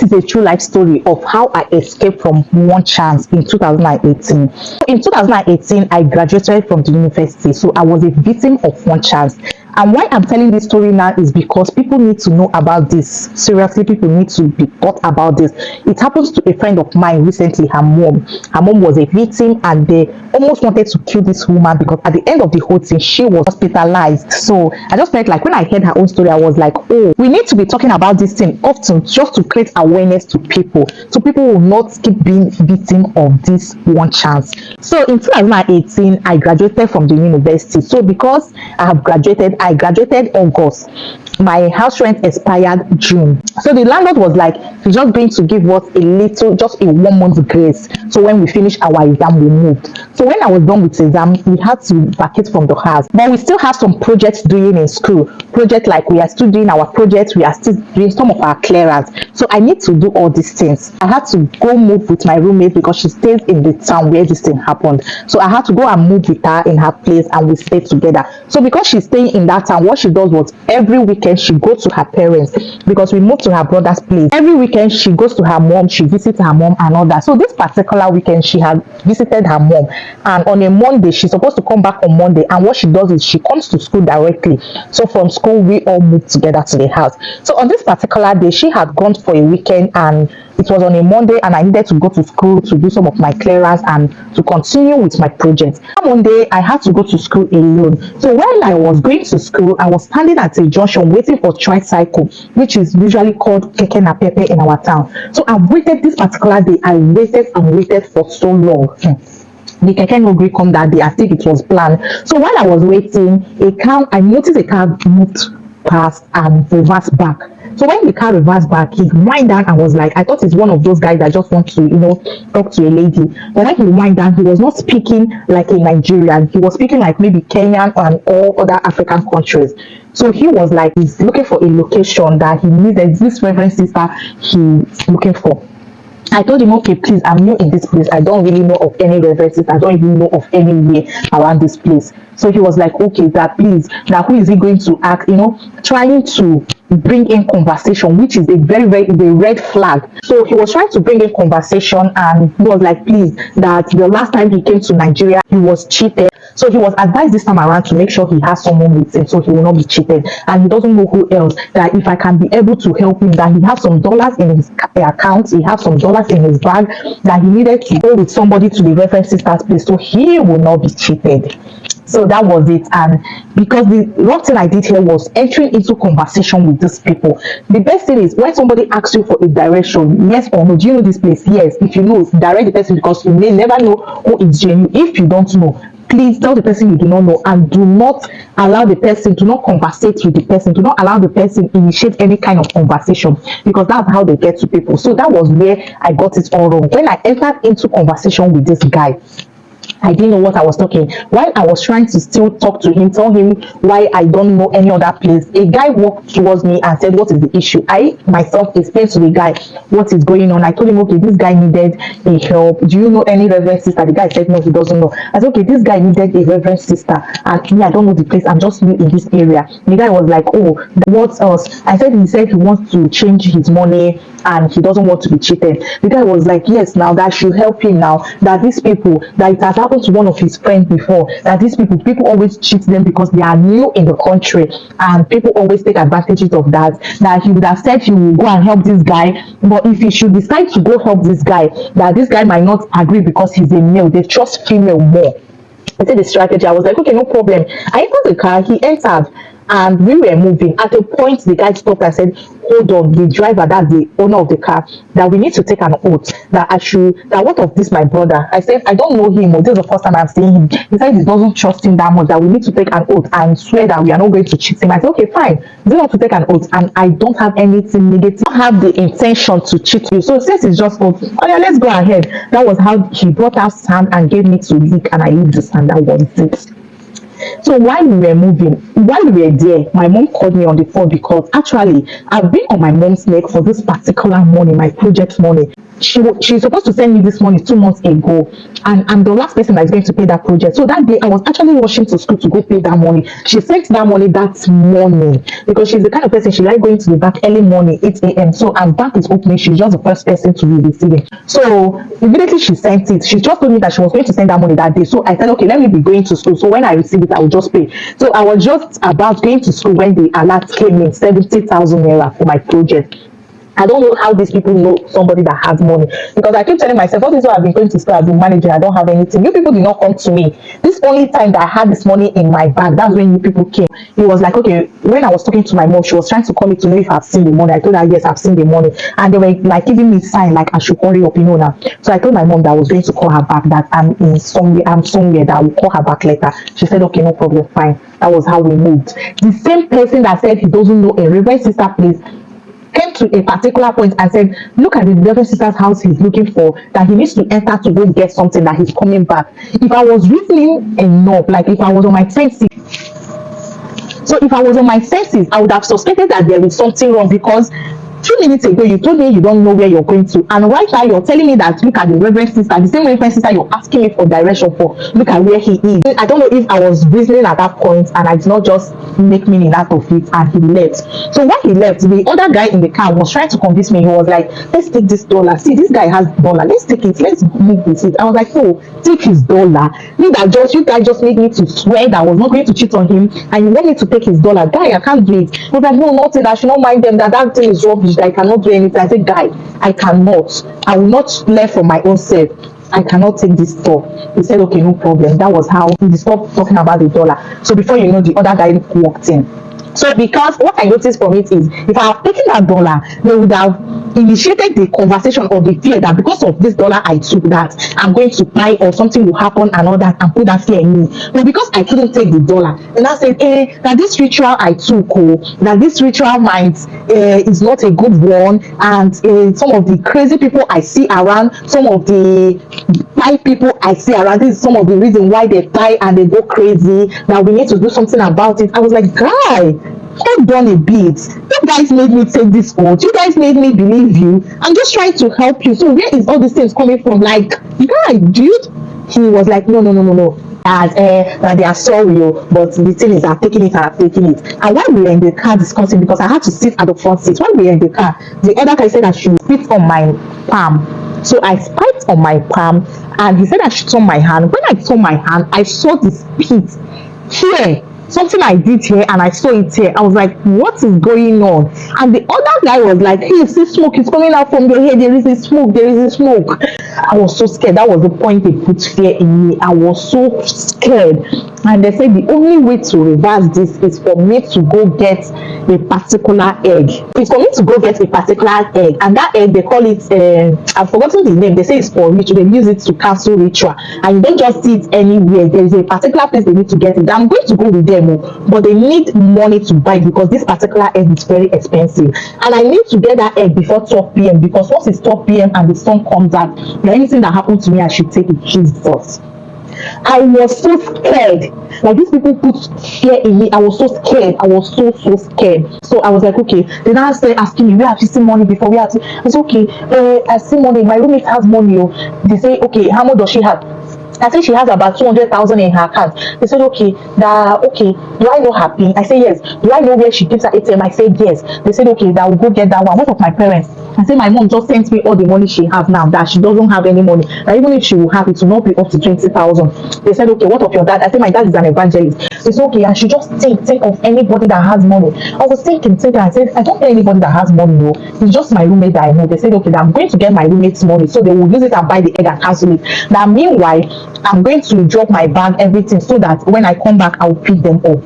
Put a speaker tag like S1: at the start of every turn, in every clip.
S1: This is a true life story of how I escaped from one chance in 2018. In 2018, I graduated from the university, so I was a victim of one chance. And why I'm telling this story now is because people need to know about this. Seriously, people need to be taught about this. It happens to a friend of mine recently. Her mom was a victim, and they almost wanted to kill this woman because at the end of the whole thing, she was hospitalized. So I just felt like when I heard her own story, I was like, oh, we need to be talking about this thing often just to create awareness to people, so people will not keep being victim of this one chance. So in 2018, I graduated from the university. So because I graduated August. My house rent expired June. So the landlord was like, he's just going to give us just a 1 month grace. So when we finish our exam, we moved. So when I was done with exam, we had to vacate from the house. But we still have some projects doing in school. Project like we are still doing our projects, we are still doing some of our clearance. So I need to do all these things. I had to go move with my roommate because she stays in the town where this thing happened. So I had to go and move with her in her place, and we stayed together. So because she's staying in that town, what she does was every weekend she goes to her parents, because we moved to her brother's place. Every weekend she goes to her mom, she visits her mom and all that. So this particular weekend she had visited her mom, and on a Monday she's supposed to come back on Monday, and what she does is she comes to school directly. So from school we all moved together to the house. So on this particular day she had gone for a weekend, and it was on a Monday, and I needed to go to school to do some of my clearance and to continue with my project. One day I had to go to school alone. So while I was going to school, I was standing at a junction waiting for tricycle, which is usually called keke na pepe in our town. So I waited this particular day. I waited and waited for so long. The keke no gree come that day. I think it was planned. So while I was waiting, I noticed a car moved past and reversed back. So when the car reversed back, he wind down and was like, I thought it's one of those guys that just want to, talk to a lady. But when he wind down, he was not speaking like a Nigerian. He was speaking like maybe Kenyan and all other African countries. So he was like, he's looking for a location that he needed. This reverend sister he's looking for. I told him, okay, please, I'm new in this place. I don't really know of any references. I don't even know of any way around this place. So he was like, okay, that please, now who is he going to ask? Trying to bring in conversation, which is a red flag. So he was trying to bring in conversation, and he was like, please, that the last time he came to Nigeria, he was cheated. So he was advised this time around to make sure he has someone with him so he will not be cheated. And he doesn't know who else, that if I can be able to help him, that he has some dollars in his account, he has some dollars in his bag, that he needed to go with somebody to the reverend sister's place so he will not be cheated. So that was it. And because the wrong thing I did here was entering into conversation with these people. The best thing is when somebody asks you for a direction, yes or no, do you know this place? Yes. If you know, direct the person, because you may never know who is genuine. If you don't know, please tell the person you do not know, and do not allow the person, do not conversate with the person, do not allow the person initiate any kind of conversation, because that's how they get to people. So that was where I got it all wrong. When I entered into conversation with this guy, I didn't know what I was talking. While I was trying to still talk to him, tell him why I don't know any other place, a guy walked towards me and said, what is the issue? I myself explained to the guy what is going on. I told him, okay, this guy needed a help. Do you know any reverend sister? The guy said, no, he doesn't know. I said, okay, this guy needed a reverend sister, and me, I don't know the place. I'm just new in this area. The guy was like, oh, what else? I said, he said he wants to change his money and he doesn't want to be cheated. The guy was like, yes, now that should help him now, that these people, that it has happened to one of his friends before, that these people always cheat them because they are new in the country, and people always take advantages of that he would have said he will go and help this guy, but if he should decide to go help this guy, that this guy might not agree because he's a male. They trust female more. I said the strategy. I was like, okay, no problem. I entered the car, he entered, and we were moving. At a point, the guy stopped and said, hold on, the driver, that's the owner of the car, that we need to take an oath, that what of this, my brother? I said, I don't know him, or this is the first time I'm seeing him. He said he doesn't trust him that much, that we need to take an oath and swear that we are not going to cheat him. I said, okay, fine. Do you want to take an oath? And I don't have anything negative. I don't have the intention to cheat you. So since it's just oath, oh yeah, let's go ahead. That was how he brought out sand and gave me to lick, and I used the sand. That was it. So while we were moving, while we were there, my mom called me on the phone, because actually I've been on my mom's neck for this particular money, my project money. she's supposed to send me this money 2 months ago, and I'm the last person that is going to pay that project. So that day I was actually rushing to school to go pay that money. She sent that money that morning because she's the kind of person she like going to the bank early morning, 8 a.m. So as bank is opening, she's just the first person to be receiving. So immediately she sent it. She just told me that she was going to send that money that day. So I said, okay, let me be going to school. So when I receive it, I will just pay. So I was just about going to school when the alert came in, 70,000 naira for my project. I don't know how these people know somebody that has money, because I keep telling myself, all this while I've been going to school, I've been managing, I don't have anything. You people did not come to me. This only time that I had this money in my bag, that's when you people came. It was like, okay, when I was talking to my mom, she was trying to call me to know if I've seen the money. I told her, yes, I've seen the money. And they were like giving me sign like I should hurry up, now. So I told my mom that I was going to call her back, that I'm somewhere, that I will call her back later. She said, okay, no problem, fine. That was how we moved. The same person that said he doesn't know a Reverend Sister place came to a particular point and said, look at the Reverend Sister's house he's looking for, that he needs to enter to go get something, that he's coming back. If I was reasoning enough, like if I was on my senses, I would have suspected that there is something wrong, because 2 minutes ago you told me you don't know where you're going to, and right now you're telling me that look at the Reverend Sister, the same Reverend Sister you're asking me for direction for, look at where he is. I don't know if I was reasoning at that point and I did not just make meaning out of it, and he left. So when he left, the other guy in the car was trying to convince me. He was like, let's take this dollar, see this guy has dollar, let's take it, let's move with it. I was like, no, take his dollar. You guys just made me to swear that I was not going to cheat on him, and you want me to take his dollar. Guy, I can't do it. He was like, no, nothing, I should not mind them, that thing is rubbish, I cannot do anything. I said, guy, I cannot. I will not learn from my own self. I cannot take this stuff. He said, okay, no problem. That was how he stopped talking about the dollar. So before you know, the other guy walked in. So because what I noticed from it is, if I have taken that dollar, they would have initiated the conversation or the fear that because of this dollar I took, that I'm going to buy or something will happen and all that, and put that fear in me. But because I couldn't take the dollar, and I said, that this ritual I took, that this ritual might is not a good one, and some of the crazy people I see around, some of the Thai people I see around, this is some of the reason why they die and they go crazy. Now we need to do something about it. I was like, guy, hold on a bit. You guys made me take this oath. You guys made me believe you. I'm just trying to help you. So where is all these things coming from? Like, guy, dude. He was like, no. That they are sorry, but the thing is, I'm taking it. And while we were in the car discussing, because I had to sit at the front seat, while we were in the car, the other guy said I should spit on my palm. So I spit on my palm, and he said I should turn my hand. When I turned my hand, I saw the spit here. Something I did here, and I saw it here. I was like, what is going on? And the other guy was like, hey, see smoke, it's coming out from your head. There is a smoke. I was so scared. That was the point they put fear in me. I was so scared. And they said the only way to reverse this is for me to go get a particular egg. It's for me to go get a particular egg. And that egg, they call it, I've forgotten the name. They say it's for ritual. They use it to cancel ritual. And you don't just see it anywhere. There is a particular place they need to get it. I'm going to go with them, but they need money to buy, because this particular egg is very expensive. And I need to get that egg before 12 p.m. because once it's 12 p.m. and the sun comes out, anything that happens to me, I should take it. Jesus. I was so scared. Like, these people put fear in me. I was so scared. I was so scared. So I was like, okay. They now started asking me, where have you seen money before? I said, okay, I see money. My roommate has money. They say, okay, how much does she have? I think she has about 200,000 in her account. They said, okay, do I know her PIN? I say yes. Do I know where she keeps her ATM? I said yes. They said, okay, that will go get that one. What of my parents? I said, my mom just sent me all the money she has now, that she doesn't have any money. Now, even if she will have, it will not be up to 20,000. They said, okay, what of your dad? I said, my dad is an evangelist. They said, okay, I should just think of anybody that has money. I was thinking. I said, I don't know anybody that has money, no. It's just my roommate that I know. They said, okay, I'm going to get my roommate's money, so they will use it and buy the egg and cancel it. Now, meanwhile, I'm going to drop my bag, everything, so that when I come back, I'll pick them up.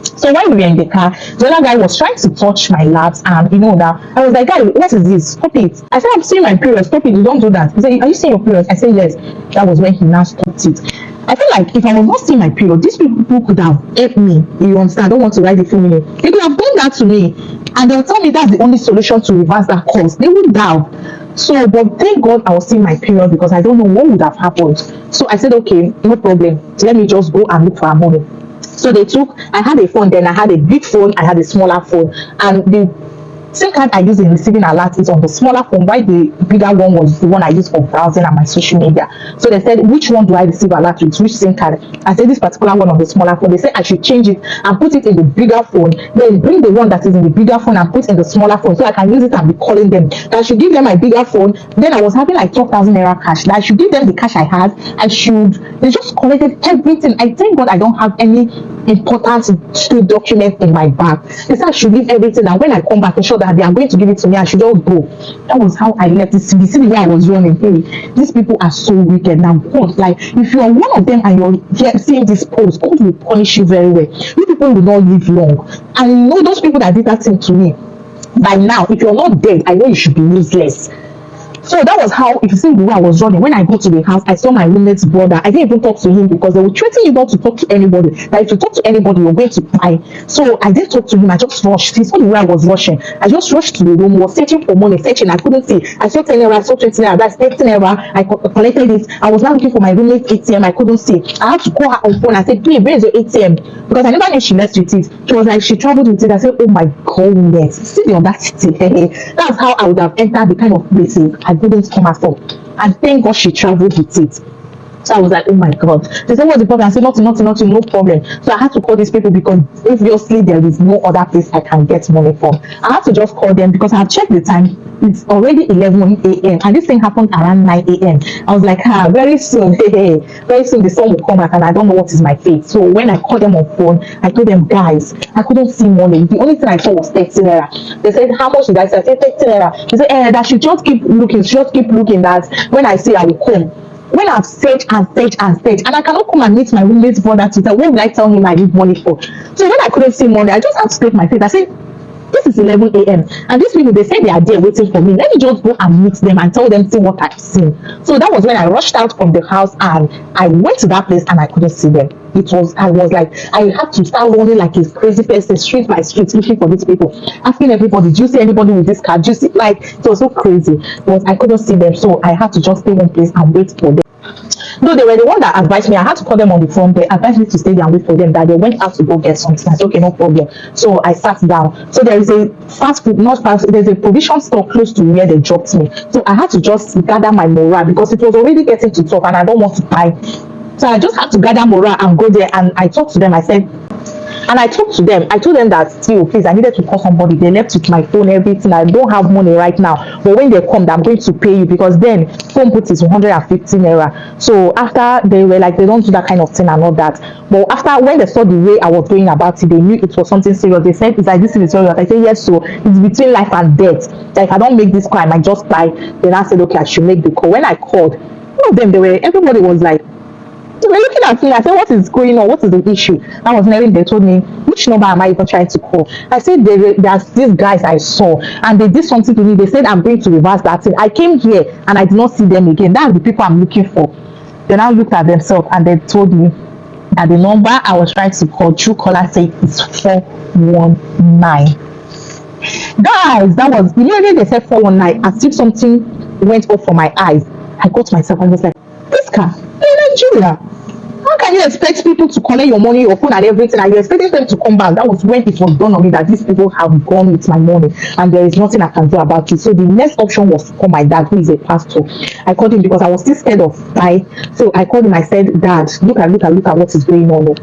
S1: So when we were in the car, the other guy was trying to touch my laps, and now I was like, guy, what is this? Stop it. I said, I'm seeing my period. Stop it. You don't do that. He said, are you seeing your period? I said, yes. That was when he now stopped it. I feel like if I was not seeing my period, these people could have helped me. You understand? I don't want to write the full meaning. They could have done that to me, and they'll tell me that's the only solution to reverse that cause. They would have. So, but thank God I was seeing my period, because I don't know what would have happened. So I said, okay, no problem. Let me just go and look for her money. So I had a phone then, I had a big phone, I had a smaller phone, and the SIM card I use in receiving alert is on the smaller phone, while the bigger one was the one I use for browsing and my social media. So they said, which one do I receive alert with, which SIM card? I said, this particular one on the smaller phone. They said I should change it and put it in the bigger phone, then bring the one that is in the bigger phone and put in the smaller phone, so I can use it and be calling them. That I should give them my bigger phone. Then I was having like 12,000 naira cash. That I should give them the cash I had. They just collected everything. I thank God I don't have any important document in my bag. They said I should leave everything, and when I come back, ensure that they are going to give it to me, I should just go. That was how I left this. You see the way I was running. Hey, these people are so wicked. Now, God, like, if you are one of them and you're here seeing this post, God will punish you very well. You people will not live long. And you know those people that did that thing to me, by now, if you're not dead, I know you should be useless. So that was how, if you see the way I was running, when I got to the house, I saw my roommate's brother. I didn't even talk to him because they would threaten you not to talk to anybody. That if you talk to anybody, you're going to die. So I didn't talk to him. I just rushed. He saw the way I was rushing. I just rushed to the room, was searching for money, searching. I couldn't see. I saw 10 naira, I saw 20 naira, that's 13 naira. I collected it. I was now looking for my roommate's ATM. I couldn't see. I had to call her on phone. I said, babe, where is your ATM? Because I never knew she left with it. She was like, she traveled with it. I said, oh my goodness. See the audacity. That's how I would have entered the kind of places I couldn't come at all. And thank God she traveled with it. So I was like, oh my God. They said, what's the problem? I said, nothing, no problem. So I had to call these people because obviously there is no other place I can get money from. I had to just call them because I have checked the time. It's already 11 a.m. and this thing happened around 9 a.m. I was like, very soon, very soon the sun will come back and I don't know what is my fate. So when I called them on phone, I told them, guys, I couldn't see money. The only thing I saw was 13 naira. They said, how much did I say? I said, 13 naira. They said, that should just keep looking, that when I say I will come. When I've searched and I cannot come and meet my roommate's brother to tell, what will I tell him I need money for? So when I couldn't see money, I just had to take my faith. I said, this is 11 a.m. and these people, they say they are there waiting for me. Let me just go and meet them and tell them, see what I've seen. So that was when I rushed out from the house and I went to that place and I couldn't see them. I was like, I had to start running like a crazy person, street by street, looking for these people, asking everybody, do you see anybody with this card? Do you see? Like, it was so crazy, but I couldn't see them. So I had to just stay one place and wait for them. No, they were the one that advised me. I had to call them on the phone. They advised me to stay there and wait for them, that they went out to go get something. I said, okay, no problem. So I sat down. So there is a there's a provision store close to where they dropped me. So I had to just gather my morale because it was already getting to talk and I don't want to die. So I just had to gather morale and go there, and I talked to them. I told them that, still, please, I needed to call somebody. They left with my phone, everything. I don't have money right now, but when they come, I'm going to pay you, because then phone put is 150 naira. So after, they were like, they don't do that kind of thing and all that. But after, when they saw the way I was going about it, they knew it was something serious. They said, it's like, this is serious. I said, yes, so it's between life and death. That if I don't make this call, I might just die. Then I said, okay, I should make the call. When I called, all of them, everybody was like, they were looking at me. I said, what is going on? What is the issue? I was knowing. They told me, which number am I even trying to call? I said, there's these guys I saw and they did something to me. They said, I'm going to reverse that thing. I came here and I did not see them again. That's the people I'm looking for. They now looked at themselves and they told me that the number I was trying to call, Truecaller said, is 419. Guys, that was immediately they said 419, as if something went off from my eyes. I got myself and was like, this car in Nigeria. How can you expect people to collect your money, your phone and everything, and you're expecting them to come back? That was when it was done on me that these people have gone with my money and there is nothing I can do about it. So the next option was to call my dad, who is a pastor. I called him because I was still scared of dying. So I called him. I said, Dad, look at what is going on.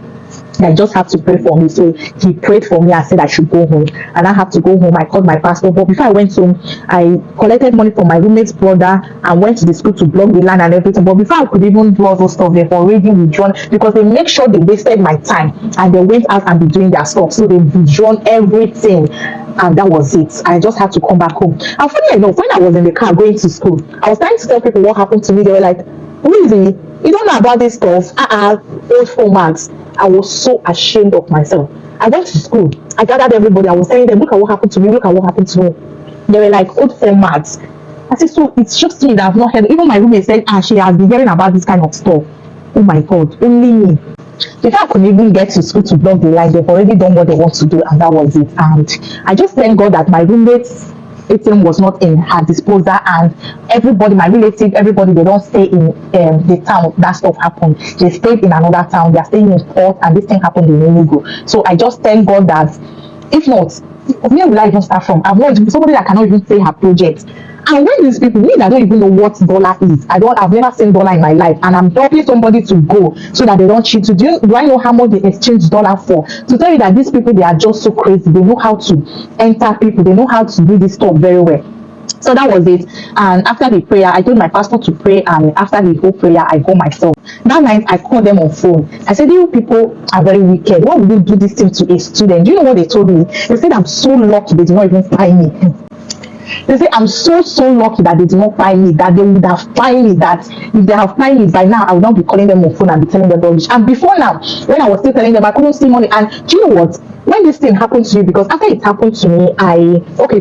S1: I just have to pray for me. So he prayed for me and said I should go home, and I had to go home. I called my pastor, but before I went home, I collected money from my roommate's brother and went to the school to block the line and everything. But before I could even do all those stuff, they've already withdrawn, because they make sure they wasted my time and they went out and be doing their stuff. So they withdrawn everything, and that was it. I just had to come back home. And funny enough, when I was in the car going to school, I was trying to tell people what happened to me. They were like, really? You don't know about this stuff? Old formats. I was so ashamed of myself. I went to school. I gathered everybody. I was telling them, look at what happened to me. Look at what happened to me. They were like, old formats. I said, so it's just me that I've not heard. Even my roommate said, she has been hearing about this kind of stuff. Oh my God, only me. Before I could even get to school to block the line, they've already done what they want to do, and that was it. And I just thank God that my roommate's ATM was not in her disposal, and everybody, my relative, everybody, they don't stay in the town that stuff happened. They stayed in another town. They are staying in Port, and this thing happened in Enugu. So I just thank God that, if not, where will I even start from? I'm not somebody that cannot even pay her project. And when these people, me that don't even know what dollar is, I've never seen dollar in my life, and I'm helping somebody to go so that they don't cheat. Do I know how much they exchange dollar for? To tell you that these people, they are just so crazy. They know how to enter people. They know how to do this stuff very well. So that was it. And after the prayer, I told my pastor to pray, and after the whole prayer, I go myself. That night, I called them on phone. I said, you people are very wicked. Why would you do this thing to a student? Do you know what they told me? They said, I'm so lucky they did not even find me. They say, I'm so lucky that they did not find me, that they would have find me, that if they have find me by now, I would not be calling them on phone and be telling them rubbish. And before now, when I was still telling them, I couldn't see money. And do you know what? When this thing happened to you, because after it happened to me,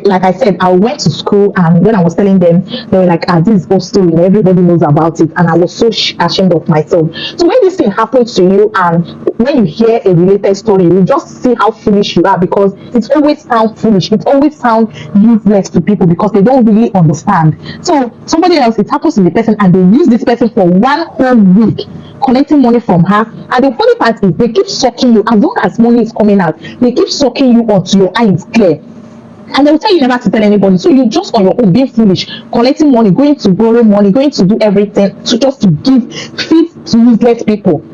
S1: like I said, I went to school, and when I was telling them, they were like, this is whole story, everybody knows about it. And I was so ashamed of myself. So when this thing happens to you, and when you hear a related story, you just see how foolish you are, because it always sounds foolish. It always sounds useless to people because they don't really understand. So somebody else, it happens to the person, and they use this person for 1 whole week collecting money from her. And the funny part is they keep sucking you. As long as money is coming out, they keep sucking you until your eye is clear. And they'll tell you never to tell anybody. So you just on your own being foolish, collecting money, going to borrow money, going to do everything to just to give feed to useless people.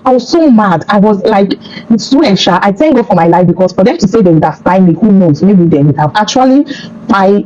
S1: I was so mad. I was like, it's so sure. I thank God for my life, because for them to say they would have fined me, who knows? Maybe they would have actually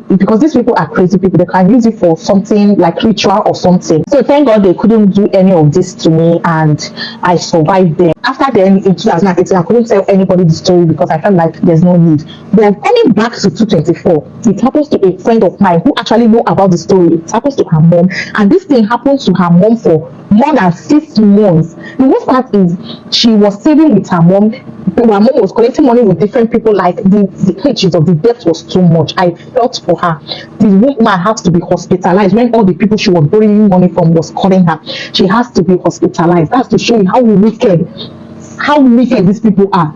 S1: because these people are crazy people. They can use it for something like ritual or something. So thank God they couldn't do any of this to me, and I survived them. After then, in 2018, I couldn't tell anybody the story because I felt like there's no need. But coming back to 224, it happens to a friend of mine who actually know about the story. It happens to her mom, and this thing happens to her mom for more than 6 months. The worst part is she was saving with her mom. Her mom was collecting money with different people. Like the pages of the debt was too much. I felt for her. This woman has to be hospitalized when all the people she was borrowing money from was calling her. She has to be hospitalized. That's to show you how wicked these people are.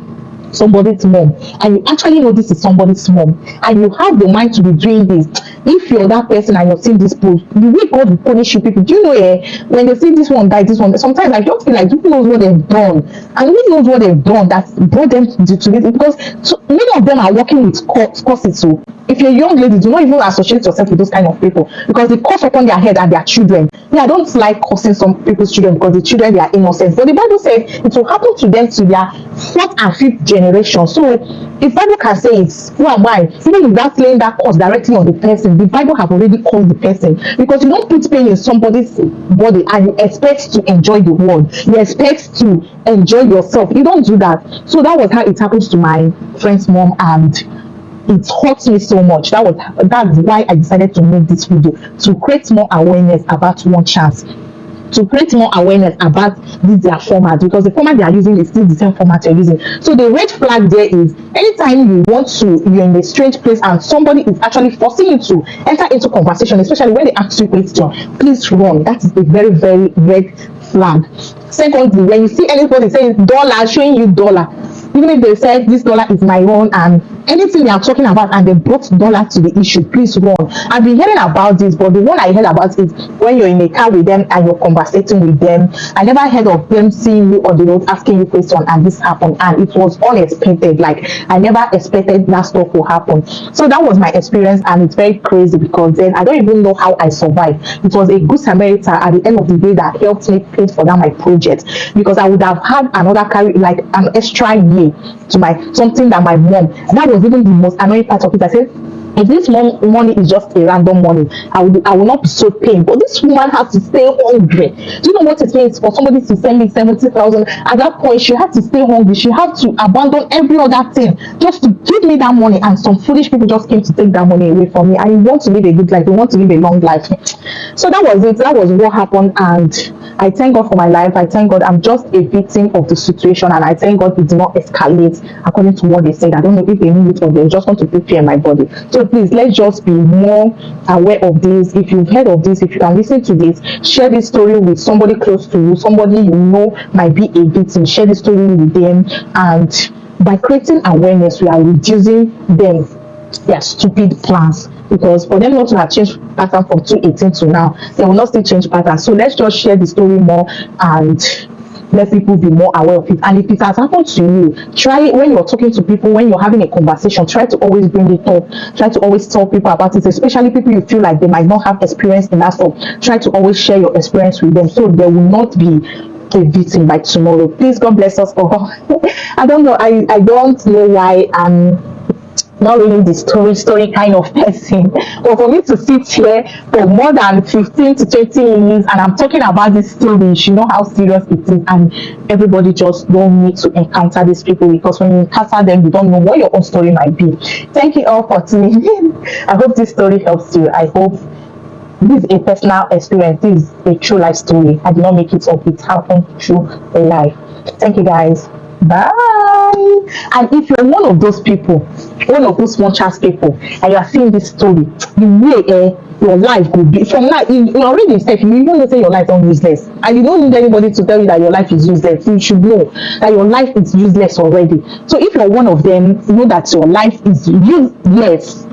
S1: Somebody's mom, and you actually know this is somebody's mom, and you have the mind to be doing this. If you're that person and you're seeing this post, the way God will punish you people, do you know when they see this one die, this one, sometimes I just feel like people knows what they've done, and who knows what they've done that brought them to this, because many of them are working with curses. So if you're a young lady, do not even associate yourself with those kind of people, because they curse upon their head and their children. I don't like cursing some people's children, because the children, they are innocent, but the Bible says it will happen to them to their 4th and 5th generation. So if Bible can say it, who am I? Even without laying that curse directly on the person, the Bible have already called the person, because you don't put pain in somebody's body and you expect to enjoy the world, you expect to enjoy yourself. You don't do that. So that was how it happens to my friend's mom, and it hurts me so much. That's why I decided to make this video, to create more awareness about one chance, to create more awareness about their format, because the format they are using is still the same format you're using. So the red flag there is anytime you're in a strange place and somebody is actually forcing you to enter into conversation, especially when they ask you a question, please run. That is a very, very red flag. Secondly, when you see anybody saying dollar, showing you dollar, even if they say this dollar is my own, and anything they are talking about and they brought dollar to the issue, please run. I've been hearing about this, but the one I heard about is when you're in a car with them and you're conversating with them. I never heard of them seeing you on the road asking you questions, and this happened, and it was unexpected. Like, I never expected that stuff will happen. So that was my experience, and it's very crazy, because then I don't even know how I survived. It was a good Samaritan at the end of the day that helped me pay for that my project, because I would have had another like an extra year to something that my mom, that was even the most annoying part of it. I said, if this money is just a random money, I will not be so pained. But this woman has to stay hungry. Do you know what it means for somebody to send me 70,000? At that point, she had to stay hungry. She had to abandon every other thing just to give me that money. And some foolish people just came to take that money away from me. I want to live a good life. I want to live a long life. So that was it. That was what happened. And I thank God for my life. I thank God I'm just a victim of the situation. And I thank God it did not escalate according to what they said. I don't know if they knew it or they just want to put fear in my body. So please, let's just be more aware of this. If you've heard of this, if you can listen to this, share this story with somebody close to you, somebody you know might be a victim. Share this story with them, and by creating awareness, we are reducing their stupid plans. Because for them not to have changed pattern from 2018 to now, they will not still change pattern. So let's just share the story more, and let people be more aware of it. And if it has happened to you, try it when you're talking to people, when you're having a conversation, try to always bring it up. Try to always tell people about it, especially people you feel like they might not have experience in that stuff. Try to always share your experience with them so there will not be a victim by tomorrow. Please, God bless us all. I don't know. I don't know why I'm not really the story kind of person, but for me to sit here for more than 15 to 20 years and I'm talking about this story, you know how serious it is, and everybody just don't need to encounter these people, because when you encounter them you don't know what your own story might be. Thank you all for tuning in. I hope this story helps you. I hope this is a personal experience. This is a true life story. I did not make it up. It happened through a life. Thank you guys. Bye. And if you're one of those people, one of those small chance people, and you are seeing this story, the way your life could be from now, you already said, you even know say your life is useless, and you don't need anybody to tell you that your life is useless. You should know that your life is useless already. So if you're one of them, know that your life is useless.